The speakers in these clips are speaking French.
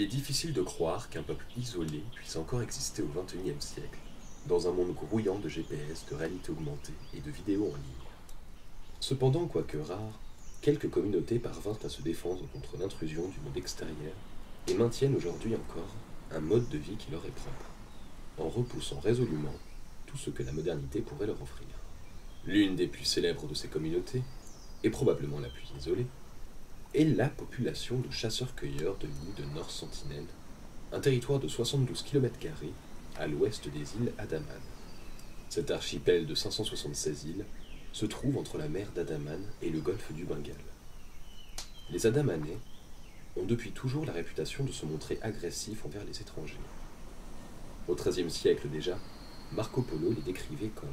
est difficile de croire qu'un peuple isolé puisse encore exister au XXIe siècle, dans un monde grouillant de GPS, de réalité augmentée et de vidéos en ligne. Cependant, quoique rares, quelques communautés parvinrent à se défendre contre l'intrusion du monde extérieur et maintiennent aujourd'hui encore un mode de vie qui leur est propre, en repoussant résolument tout ce que la modernité pourrait leur offrir. L'une des plus célèbres de ces communautés, et probablement la plus isolée, est la population de chasseurs-cueilleurs de l'île de North Sentinel, un territoire de 72 km² à l'ouest des îles Andaman. Cet archipel de 576 îles se trouve entre la mer d'Andaman et le golfe du Bengale. Les Andamanais ont depuis toujours la réputation de se montrer agressifs envers les étrangers. Au XIIIe siècle déjà, Marco Polo les décrivait comme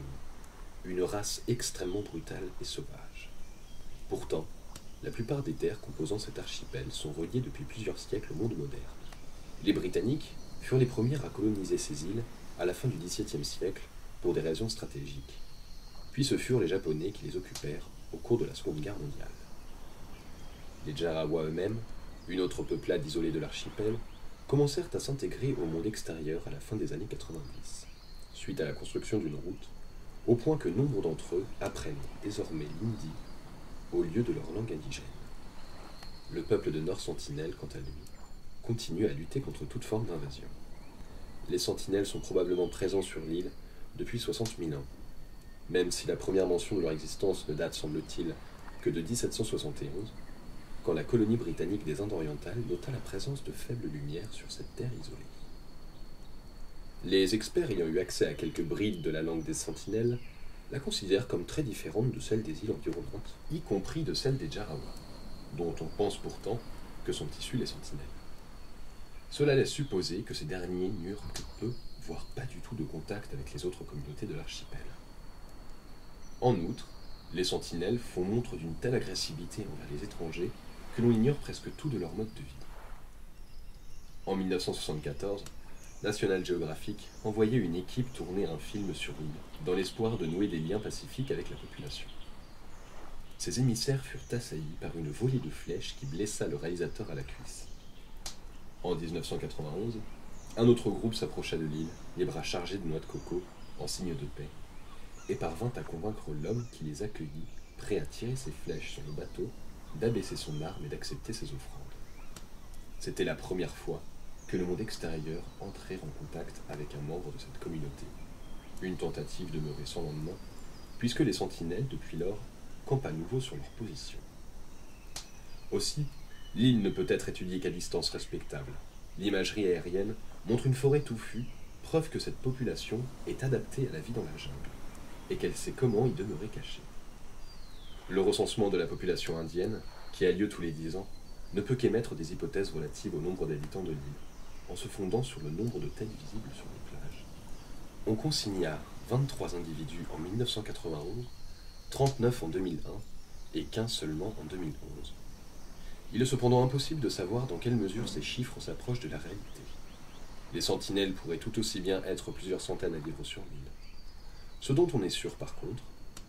une race extrêmement brutale et sauvage. Pourtant, la plupart des terres composant cet archipel sont reliées depuis plusieurs siècles au monde moderne. Les Britanniques furent les premiers à coloniser ces îles à la fin du XVIIe siècle pour des raisons stratégiques. Puis ce furent les Japonais qui les occupèrent au cours de la Seconde Guerre mondiale. Les Jarawaks eux-mêmes, une autre peuplade isolée de l'archipel, commencèrent à s'intégrer au monde extérieur à la fin des années 90, suite à la construction d'une route, au point que nombre d'entre eux apprennent désormais l'hindi au lieu de leur langue indigène. Le peuple de North Sentinel, quant à lui, continue à lutter contre toute forme d'invasion. Les sentinelles sont probablement présents sur l'île depuis 60 000 ans, même si la première mention de leur existence ne date, semble-t-il, que de 1771, quand la colonie britannique des Indes orientales nota la présence de faibles lumières sur cette terre isolée. Les experts ayant eu accès à quelques brides de la langue des sentinelles la considèrent comme très différente de celle des îles environnantes, y compris de celle des Jarawaks, dont on pense pourtant que sont issus les sentinelles. Cela laisse supposer que ces derniers n'eurent que peu, voire pas du tout de contact avec les autres communautés de l'archipel. En outre, les sentinelles font montre d'une telle agressivité envers les étrangers que l'on ignore presque tout de leur mode de vie. En 1974, National Geographic envoyait une équipe tourner un film sur l'île, dans l'espoir de nouer des liens pacifiques avec la population. Ces émissaires furent assaillis par une volée de flèches qui blessa le réalisateur à la cuisse. En 1991, un autre groupe s'approcha de l'île, les bras chargés de noix de coco, en signe de paix, et parvint à convaincre l'homme qui les accueillit, prêt à tirer ses flèches sur le bateau, d'abaisser son arme et d'accepter ses offrandes. C'était la première fois que le monde extérieur entrait en contact avec un membre de cette communauté. Une tentative demeurée sans lendemain, puisque les sentinelles, depuis lors, campent à nouveau sur leur position. Aussi, l'île ne peut être étudiée qu'à distance respectable. L'imagerie aérienne montre une forêt touffue, preuve que cette population est adaptée à la vie dans la jungle, et qu'elle sait comment y demeurer cachée. Le recensement de la population indienne, qui a lieu tous les 10 ans, ne peut qu'émettre des hypothèses relatives au nombre d'habitants de l'île, en se fondant sur le nombre de têtes visibles sur les plages. On consigna 23 individus en 1991, 39 en 2001 et 15 seulement en 2011. Il est cependant impossible de savoir dans quelle mesure ces chiffres s'approchent de la réalité. Les sentinelles pourraient tout aussi bien être plusieurs centaines à vivre sur l'île. Ce dont on est sûr par contre,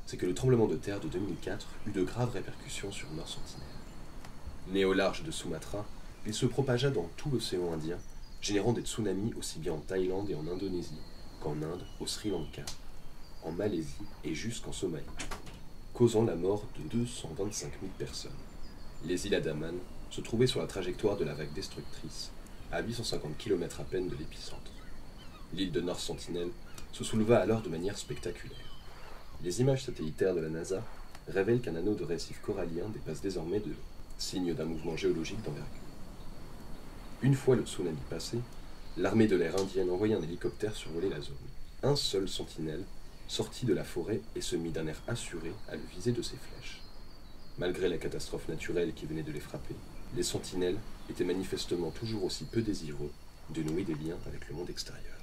c'est que le tremblement de terre de 2004 eut de graves répercussions sur North Sentinel. Né au large de Sumatra, il se propagea dans tout l'océan Indien, générant des tsunamis aussi bien en Thaïlande et en Indonésie qu'en Inde, au Sri Lanka, en Malaisie et jusqu'en Somalie, causant la mort de 225 000 personnes. Les îles Andaman se trouvaient sur la trajectoire de la vague destructrice, à 850 km à peine de l'épicentre. L'île de North Sentinel se souleva alors de manière spectaculaire. Les images satellitaires de la NASA révèlent qu'un anneau de récifs coralliens dépasse désormais de signes d'un mouvement géologique d'envergure. Une fois le tsunami passé, l'armée de l'air indienne envoya un hélicoptère survoler la zone. Un seul sentinelle sortit de la forêt et se mit d'un air assuré à le viser de ses flèches. Malgré la catastrophe naturelle qui venait de les frapper, les sentinelles étaient manifestement toujours aussi peu désireux de nouer des liens avec le monde extérieur.